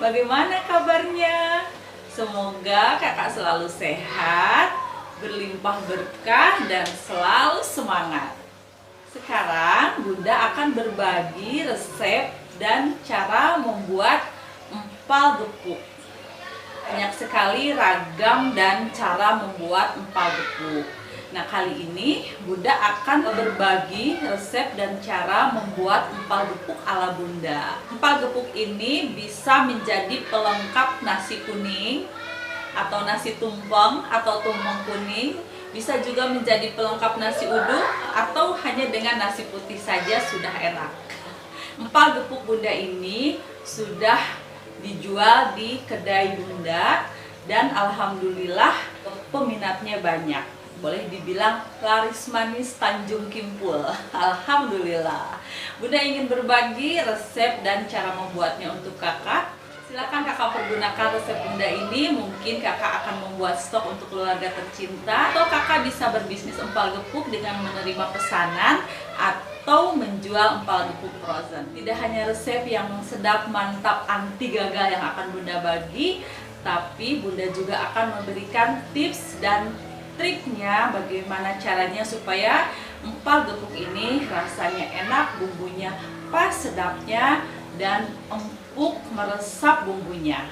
Bagaimana kabarnya? Semoga kakak selalu sehat, berlimpah berkah, dan selalu semangat. Sekarang Bunda akan berbagi resep dan cara membuat empal gepuk. Banyak sekali ragam dan cara membuat empal gepuk. Nah, kali ini Bunda akan berbagi resep dan cara membuat empal gepuk ala Bunda. Empal gepuk ini bisa menjadi pelengkap nasi kuning atau nasi tumpeng atau tumpeng kuning. Bisa juga menjadi pelengkap nasi uduk atau hanya dengan nasi putih saja sudah enak. Empal gepuk Bunda ini sudah dijual di kedai Bunda dan alhamdulillah peminatnya banyak. Boleh dibilang laris manis Tanjung Kimpul. Alhamdulillah. Bunda ingin berbagi resep dan cara membuatnya untuk kakak. Silakan kakak pergunakan resep Bunda ini. Mungkin kakak akan membuat stok untuk keluarga tercinta, atau kakak bisa berbisnis empal gepuk dengan menerima pesanan atau menjual empal gepuk frozen. Tidak hanya resep yang sedap, mantap, anti gagal yang akan Bunda bagi, tapi Bunda juga akan memberikan tips dan triknya bagaimana caranya supaya empal gepuk ini rasanya enak, bumbunya pas sedapnya, dan empuk meresap bumbunya.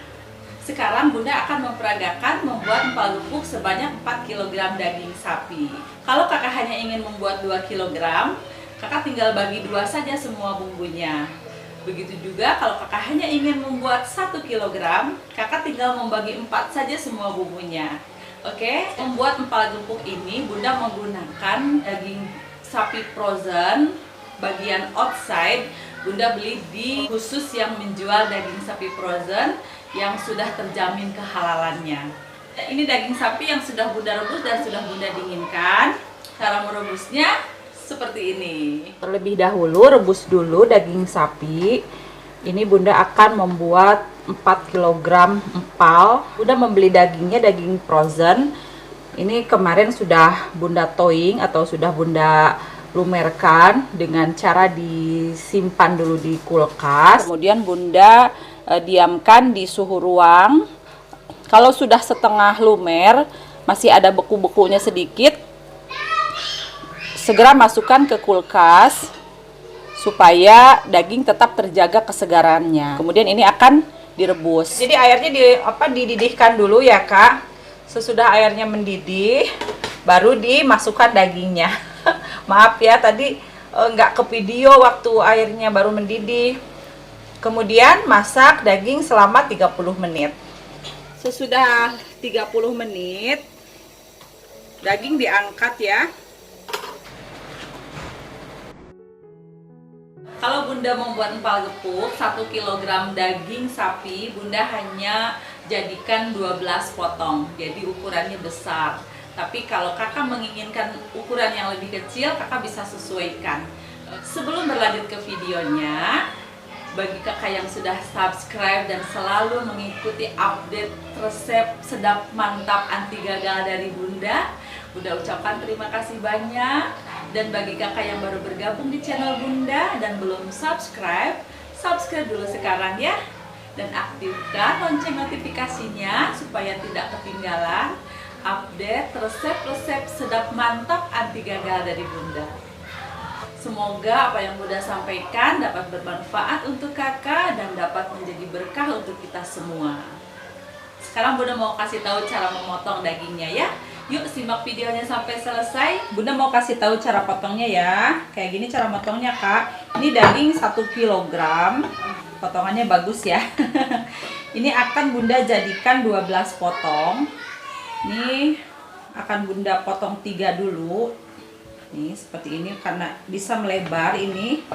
Sekarang Bunda akan memperagakan membuat empal gepuk sebanyak 4 kg daging sapi. Kalau kakak hanya ingin membuat 2 kg, kakak tinggal bagi 2 saja semua bumbunya. Begitu juga kalau kakak hanya ingin membuat 1 kg, kakak tinggal membagi 4 saja semua bumbunya. Oke, membuat empal gepuk ini Bunda menggunakan daging sapi frozen bagian outside. Bunda beli di khusus yang menjual daging sapi frozen yang sudah terjamin kehalalannya. Ini daging sapi yang sudah Bunda rebus dan sudah Bunda dinginkan. Cara merebusnya seperti ini. Terlebih dahulu rebus dulu daging sapi. Ini Bunda akan membuat 4 kg empal. Bunda membeli dagingnya daging frozen. Ini kemarin sudah Bunda towing atau sudah Bunda lumerkan dengan cara disimpan dulu di kulkas. Kemudian Bunda diamkan di suhu ruang. Kalau sudah setengah lumer, masih ada beku-bekunya sedikit, segera masukkan ke kulkas supaya daging tetap terjaga kesegarannya. Kemudian ini akan direbus. Jadi airnya dididihkan dulu ya Kak. Sesudah airnya mendidih, baru dimasukkan dagingnya. Maaf ya tadi nggak ke video waktu airnya baru mendidih. Kemudian masak daging selama 30 menit. Sesudah 30 menit, daging diangkat ya. Kalau Bunda membuat empal gepuk 1 kg daging sapi, Bunda hanya jadikan 12 potong. Jadi ukurannya besar. Tapi kalau kakak menginginkan ukuran yang lebih kecil, kakak bisa sesuaikan. Sebelum berlanjut ke videonya, bagi kakak yang sudah subscribe dan selalu mengikuti update resep sedap mantap anti gagal dari Bunda, Bunda ucapkan terima kasih banyak. Dan bagi kakak yang baru bergabung di channel Bunda dan belum subscribe, subscribe dulu sekarang ya. Dan aktifkan lonceng notifikasinya supaya tidak ketinggalan update resep-resep sedap mantap anti gagal dari Bunda. Semoga apa yang Bunda sampaikan dapat bermanfaat untuk kakak dan dapat menjadi berkah untuk kita semua. Sekarang Bunda mau kasih tahu cara memotong dagingnya ya. Yuk simak videonya sampai selesai. Bunda mau kasih tahu cara potongnya ya. Kayak gini cara potongnya Kak. Ini daging 1 kg. Potongannya bagus ya. Ini akan Bunda jadikan 12 potong. Ini akan Bunda potong 3 dulu. Nih seperti ini karena bisa melebar ini.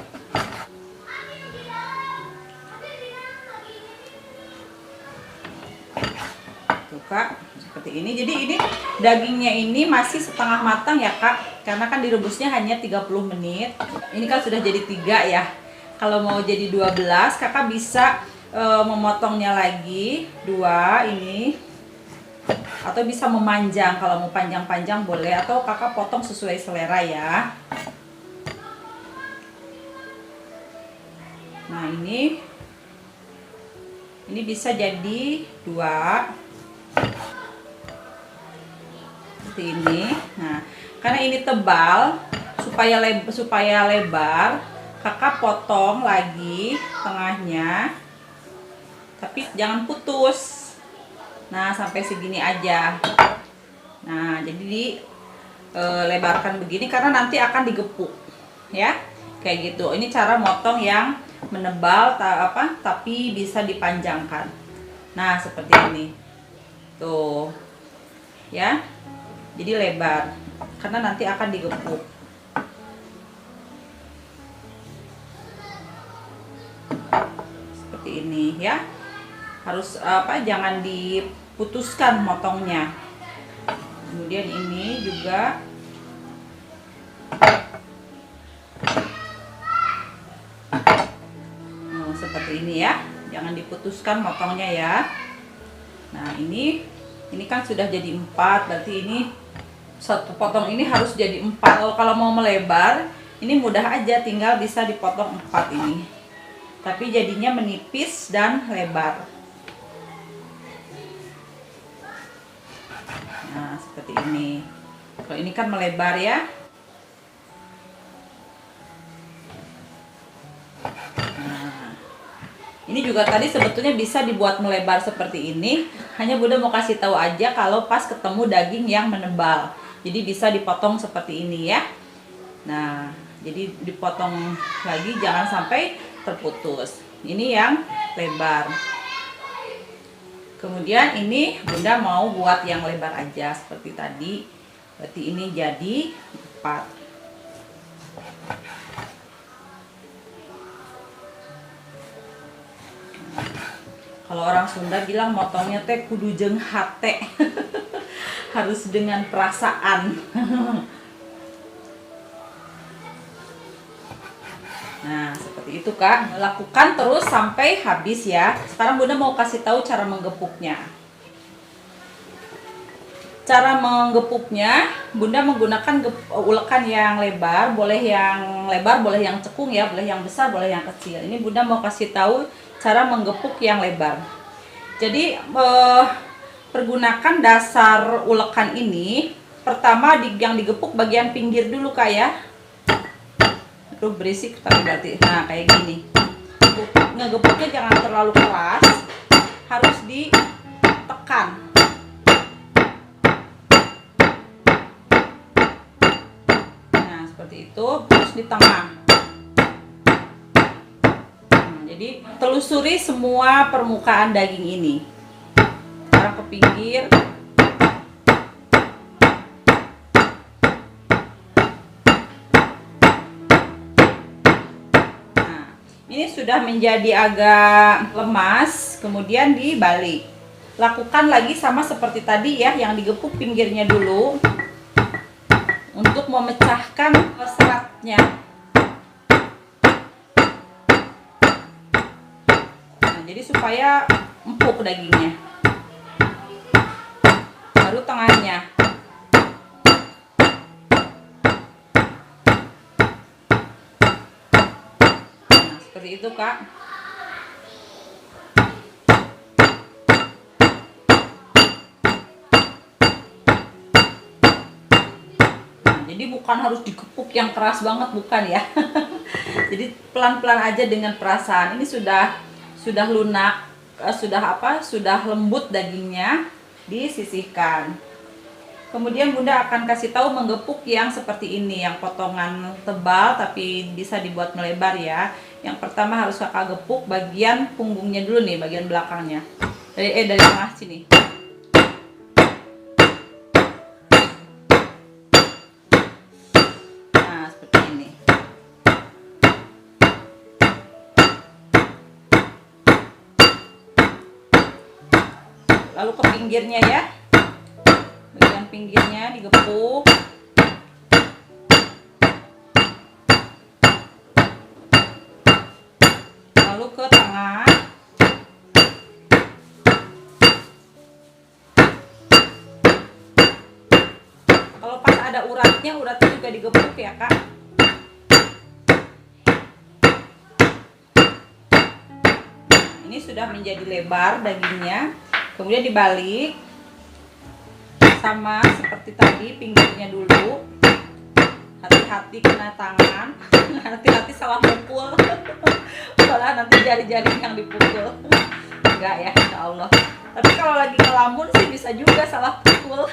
Tuh Kak, seperti ini. Jadi ini dagingnya ini masih setengah matang ya Kak, karena kan direbusnya hanya 30 menit. Ini kan sudah jadi 3 ya. Kalau mau jadi 12, kakak bisa memotongnya lagi 2 ini, atau bisa memanjang. Kalau mau panjang-panjang boleh, atau kakak potong sesuai selera ya. Nah ini Ini bisa jadi 2 seperti ini. Nah, karena ini tebal, supaya lebar, kakak potong lagi tengahnya, tapi jangan putus. Nah, sampai segini aja. Nah, jadi lebarkan begini karena nanti akan digepuk, ya, kayak gitu. Ini cara motong yang menebal tapi bisa dipanjangkan. Nah, seperti ini tuh, ya, jadi lebar karena nanti akan digepuk. Seperti ini, ya, harus jangan diputuskan motongnya. Kemudian ini juga seperti ini, ya, jangan diputuskan motongnya, ya. Nah, ini kan sudah jadi 4, berarti ini satu potong ini harus jadi 4. Kalau mau melebar ini mudah aja, tinggal bisa dipotong 4 ini, tapi jadinya menipis dan lebar. Nah, seperti ini. Kalau ini kan melebar, ya. Nah, ini juga tadi sebetulnya bisa dibuat melebar seperti ini. Hanya Bunda mau kasih tahu aja kalau pas ketemu daging yang menebal. Jadi bisa dipotong seperti ini, ya. Nah, jadi dipotong lagi, jangan sampai terputus. Ini yang lebar. Kemudian ini Bunda mau buat yang lebar aja seperti tadi. Berarti ini jadi 4. Kalau orang Sunda bilang motongnya teh kudu jeung hate. Harus dengan perasaan. Nah, seperti itu, Kak. Lakukan terus sampai habis, ya. Sekarang Bunda mau kasih tahu cara menggepuknya. Cara menggepuknya, Bunda menggunakan ulekan yang lebar, boleh yang lebar, boleh yang cekung, ya, boleh yang besar, boleh yang kecil. Ini Bunda mau kasih tahu cara menggepuk yang lebar. Jadi pergunakan dasar ulekan ini. Pertama yang digepuk bagian pinggir dulu, Kak, ya. Aduh, berisik tapi berarti. Nah, kayak gini. Ngegepuknya jangan terlalu keras, harus ditekan. Nah, seperti itu. Terus di tengah. Jadi telusuri semua permukaan daging ini. Sekarang ke pinggir. Nah, ini sudah menjadi agak lemas, kemudian dibalik. Lakukan lagi sama seperti tadi, ya, yang digepuk pinggirnya dulu untuk memecahkan seratnya. Jadi supaya empuk dagingnya. Baru tengahnya. Nah, seperti itu, Kak. Nah, jadi bukan harus dikepuk yang keras banget, bukan, ya. Jadi pelan-pelan aja dengan perasaan. Ini sudah lunak, sudah lembut dagingnya, disisihkan. Kemudian Bunda akan kasih tahu menggepuk yang seperti ini, yang potongan tebal tapi bisa dibuat melebar, ya. Yang pertama harus Kakak gepuk bagian punggungnya dulu nih, bagian belakangnya. Dari tengah sini. Nah, seperti ini. Lalu ke pinggirnya, ya, bagian pinggirnya digepuk. Lalu ke tengah. Kalau pas ada uratnya juga digepuk, ya, Kak. Nah, ini sudah menjadi lebar dagingnya. Kemudian dibalik sama seperti tadi, pinggirnya dulu. Hati-hati kena tangan, hati-hati salah pukul. Malah nanti jari-jari yang dipukul. Enggak ya, insya Allah. Tapi kalau lagi ngelamun sih bisa juga salah pukul.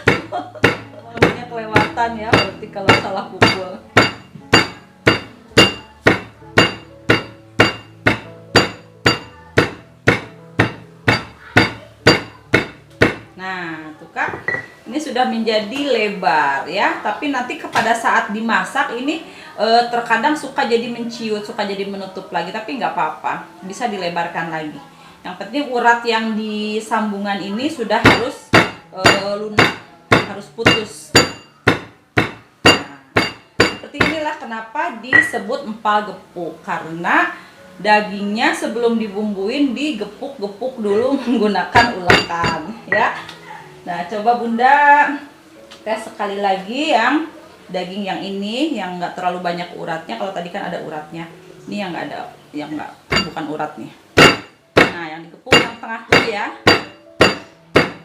Namanya kelewatan ya, berarti kalau salah pukul. Nah, tuh Kak, ini sudah menjadi lebar ya. Tapi nanti pada saat dimasak ini terkadang suka jadi menciut, suka jadi menutup lagi. Tapi nggak apa-apa, bisa dilebarkan lagi. Yang penting urat yang di sambungan ini sudah harus lunak, harus putus. Nah, seperti inilah kenapa disebut empal gepuk, karena dagingnya sebelum dibumbuin digepuk-gepuk dulu menggunakan ulekan ya. Nah, coba Bunda tes sekali lagi yang daging yang ini yang enggak terlalu banyak uratnya. Kalau tadi kan ada uratnya, ini yang enggak ada, yang enggak, bukan urat nih. Nah, yang digepuk yang tengah dulu ya,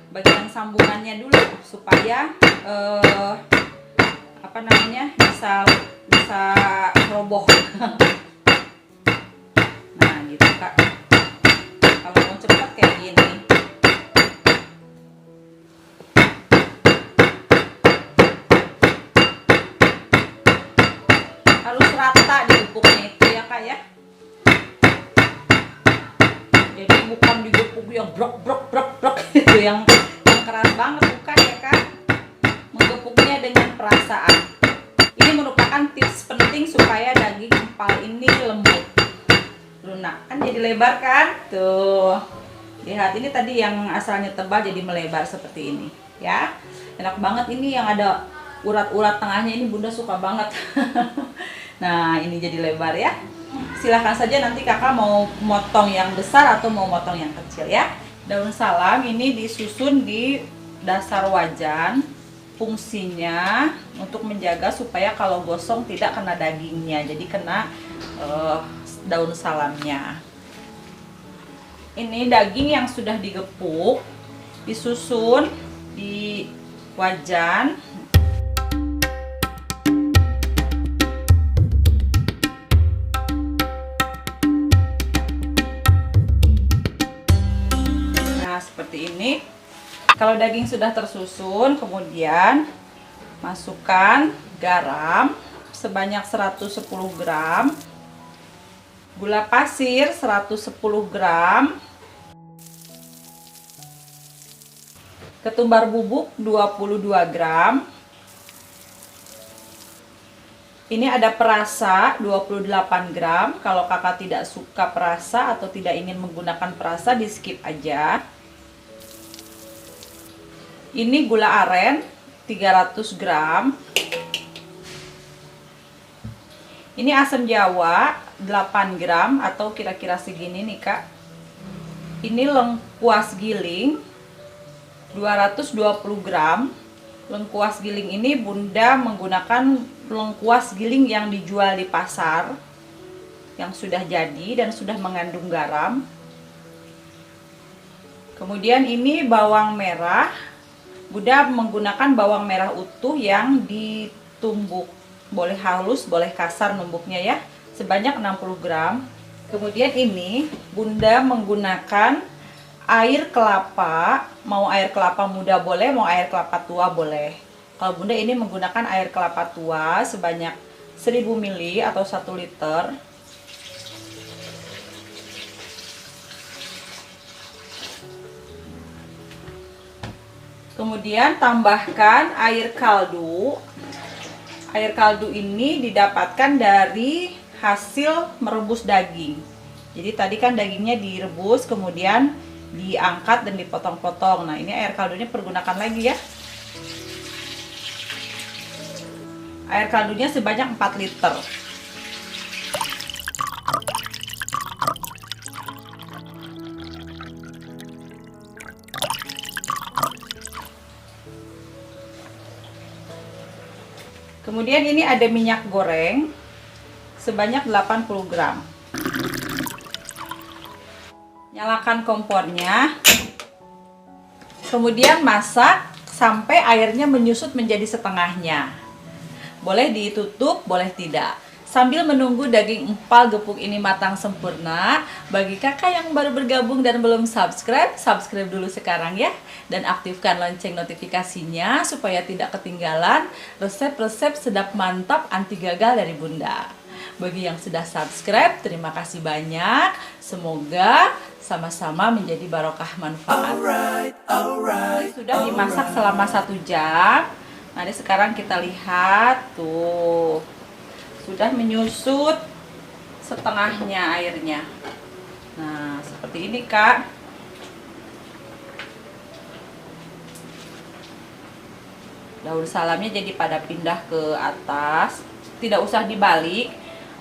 bagian sambungannya dulu supaya apa namanya, bisa roboh. Nah gitu Kak, kalau mau cepat kayak gini. Harus rata digepuknya itu ya Kak ya. Jadi bukan digepuk yang brok brok brok brok gitu, yang keras banget, bukan ya Kak. Menggepuknya dengan perasaan. Ini merupakan tips penting supaya daging empal ini lembut, lunak. Kan jadi lebar kan? Tuh. Lihat, ini tadi yang asalnya tebal jadi melebar seperti ini ya. Enak banget ini yang ada urat-urat tengahnya, ini Bunda suka banget. Nah, ini jadi lebar ya. Silahkan saja nanti Kakak mau motong yang besar atau mau motong yang kecil ya. Daun salam ini disusun di dasar wajan. Fungsinya untuk menjaga supaya kalau gosong tidak kena dagingnya, jadi kena daun salamnya. Ini daging yang sudah digepuk, disusun di wajan. Nah, seperti ini. Kalau daging sudah tersusun, kemudian masukkan garam sebanyak 110 gram, gula pasir 110 gram, ketumbar bubuk 22 gram. Ini ada perasa 28 gram. Kalau Kakak tidak suka perasa atau tidak ingin menggunakan perasa, di skip aja. Ini gula aren 300 gram. Ini asam jawa 8 gram atau kira-kira segini nih Kak. Ini lengkuas giling 220 gram. Lengkuas giling ini Bunda menggunakan lengkuas giling yang dijual di pasar, yang sudah jadi dan sudah mengandung garam. Kemudian ini bawang merah. Bunda menggunakan bawang merah utuh yang ditumbuk, boleh halus boleh kasar numbuknya ya, sebanyak 60 gram. Kemudian ini Bunda menggunakan air kelapa, mau air kelapa muda boleh, mau air kelapa tua boleh. Kalau Bunda ini menggunakan air kelapa tua sebanyak 1000 ml atau 1 liter. Kemudian tambahkan air kaldu. Air kaldu ini didapatkan dari hasil merebus daging. Jadi tadi kan dagingnya direbus, kemudian diangkat dan dipotong-potong. Nah, ini air kaldunya pergunakan lagi ya. Air kaldunya sebanyak 4 liter. Kemudian ini ada minyak goreng sebanyak 80 gram. Nyalakan kompornya. Kemudian masak sampai airnya menyusut menjadi setengahnya. Boleh ditutup, boleh tidak. Sambil menunggu daging empal gepuk ini matang sempurna, bagi kakak yang baru bergabung dan belum subscribe, subscribe dulu sekarang ya. Dan aktifkan lonceng notifikasinya supaya tidak ketinggalan resep-resep sedap mantap anti gagal dari Bunda. Bagi yang sudah subscribe, terima kasih banyak. Semoga sama-sama menjadi barokah manfaat. Sudah dimasak selama 1 jam. Nah, sekarang kita lihat tuh. Sudah menyusut setengahnya airnya. Nah, seperti ini, Kak. Daun salamnya jadi pada pindah ke atas. Tidak usah dibalik.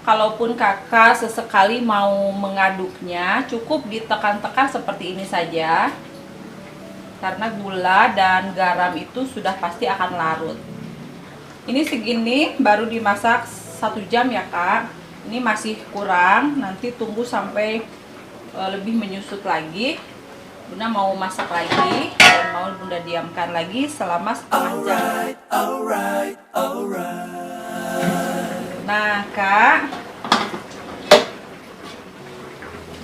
Kalaupun kakak sesekali mau mengaduknya, cukup ditekan-tekan seperti ini saja. Karena gula dan garam itu sudah pasti akan larut. Ini segini baru dimasak 1 jam ya, Kak. Ini masih kurang, nanti tunggu sampai lebih menyusut lagi. Bunda mau masak lagi dan mau Bunda diamkan lagi selama setengah jam. Nah, Kak,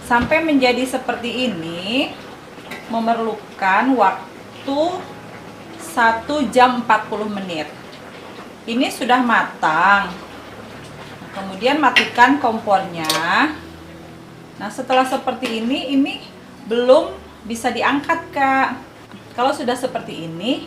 sampai menjadi seperti ini memerlukan waktu 1 jam 40 menit. Ini sudah matang. Kemudian matikan kompornya. Nah, setelah seperti ini belum bisa diangkat, Kak. Kalau sudah seperti ini,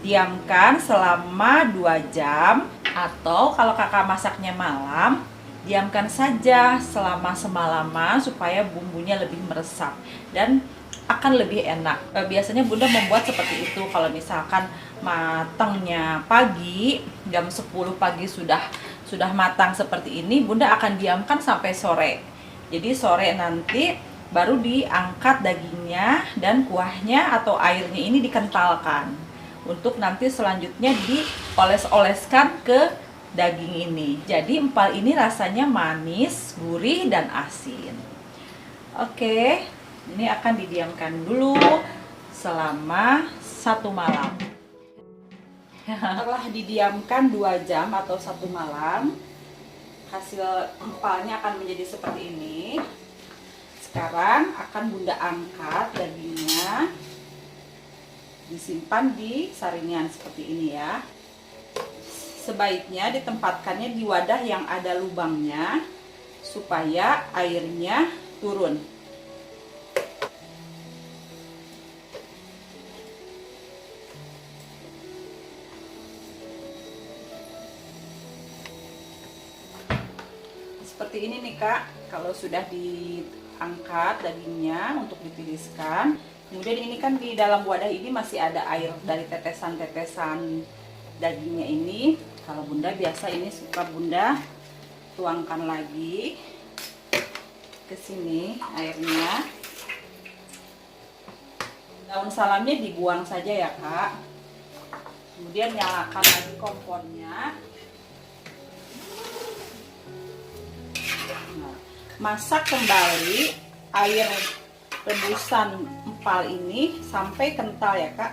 diamkan selama 2 jam. Atau kalau kakak masaknya malam, diamkan saja selama semalaman supaya bumbunya lebih meresap dan akan lebih enak. Biasanya Bunda membuat seperti itu. Kalau misalkan matangnya pagi, jam 10 pagi sudah matang seperti ini, Bunda akan diamkan sampai sore. Jadi sore nanti baru diangkat dagingnya dan kuahnya atau airnya ini dikentalkan. Untuk nanti selanjutnya dioles-oleskan ke daging ini. Jadi empal ini rasanya manis, gurih, dan asin. Oke, ini akan didiamkan dulu selama 1 malam. Setelah didiamkan 2 jam atau 1 malam, hasil empalnya akan menjadi seperti ini. Sekarang akan Bunda angkat dagingnya, disimpan di saringan seperti ini ya. Sebaiknya ditempatkannya di wadah yang ada lubangnya supaya airnya turun. Seperti ini nih, Kak. Kalau sudah diangkat dagingnya untuk ditiriskan, kemudian ini kan di dalam wadah ini masih ada air dari tetesan-tetesan dagingnya ini. Kalau Bunda biasa ini suka Bunda tuangkan lagi ke sini airnya. Daun salamnya dibuang saja ya, Kak. Kemudian nyalakan lagi kompornya. Masak kembali air rebusan empal ini sampai kental ya, Kak.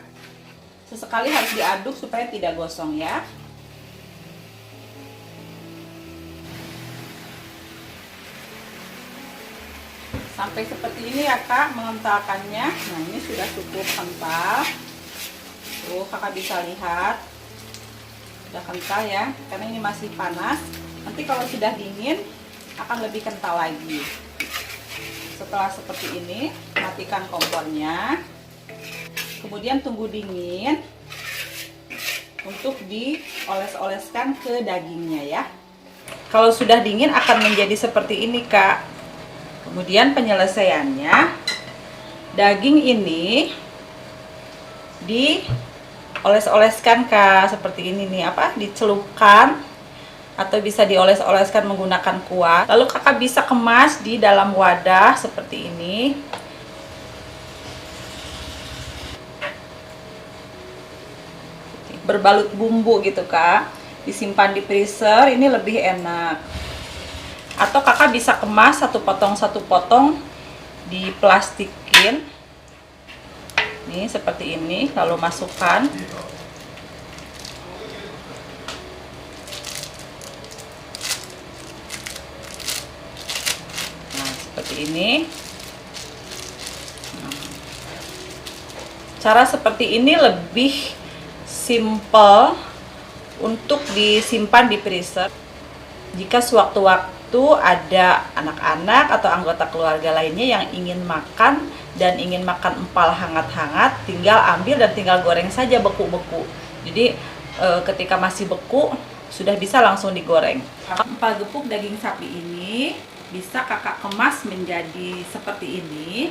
Sesekali harus diaduk supaya tidak gosong ya. Sampai seperti ini ya, Kak, mengentalkannya. Nah, ini sudah cukup kental. Tuh, Kakak bisa lihat sudah kental ya, karena ini masih panas. Nanti kalau sudah dingin akan lebih kental lagi. Setelah seperti ini, matikan kompornya. Kemudian tunggu dingin untuk dioles-oleskan ke dagingnya ya. Kalau sudah dingin akan menjadi seperti ini, Kak. Kemudian penyelesaiannya, daging ini dioles-oleskan, Kak, seperti ini nih, dicelupkan atau bisa dioles-oleskan menggunakan kuah. Lalu kakak bisa kemas di dalam wadah seperti ini. Berbalut bumbu gitu, Kak. Disimpan di freezer, ini lebih enak. Atau kakak bisa kemas satu potong diplastikin nih seperti ini, lalu masukkan. Nah, seperti ini. Cara seperti ini lebih simple untuk disimpan di freezer. Jika sewaktu-waktu ada anak-anak atau anggota keluarga lainnya yang ingin makan dan ingin makan empal hangat-hangat, tinggal ambil dan tinggal goreng saja beku-beku. Jadi ketika masih beku sudah bisa langsung digoreng. Empal gepuk daging sapi ini bisa kakak kemas menjadi seperti ini.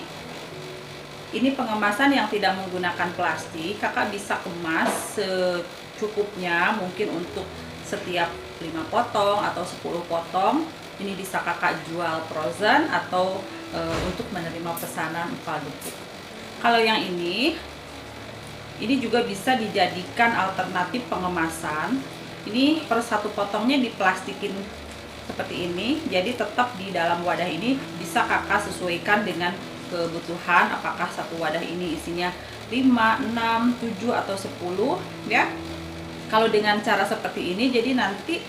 Ini pengemasan yang tidak menggunakan plastik. Kakak bisa kemas secukupnya, mungkin untuk setiap 5 potong atau 10 potong. Ini bisa kakak jual frozen atau untuk menerima pesanan empal gepuk. Kalau yang ini juga bisa dijadikan alternatif pengemasan. Ini per satu potongnya diplastikin seperti ini, jadi tetap di dalam wadah ini bisa kakak sesuaikan dengan kebutuhan, apakah satu wadah ini isinya 5, 6, 7 atau 10 ya. Kalau dengan cara seperti ini, jadi nanti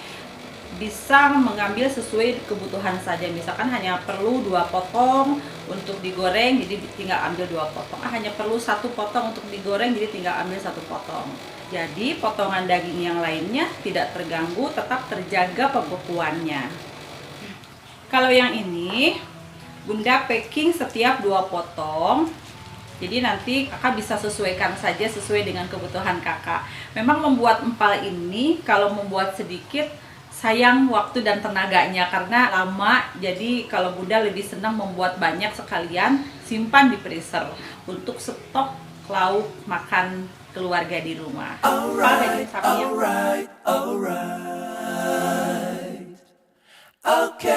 bisa mengambil sesuai kebutuhan saja. Misalkan hanya perlu 2 potong untuk digoreng, jadi tinggal ambil 2 potong. Hanya perlu 1 potong untuk digoreng, jadi tinggal ambil 1 potong. Jadi potongan daging yang lainnya tidak terganggu, tetap terjaga pembekuannya. Kalau yang ini Bunda packing setiap 2 potong. Jadi nanti kakak bisa sesuaikan saja sesuai dengan kebutuhan kakak. Memang membuat empal ini kalau membuat sedikit sayang waktu dan tenaganya karena lama. Jadi kalau Bunda lebih senang membuat banyak sekalian simpan di freezer untuk stok lauk makan keluarga di rumah. Daging sapinya. Okay.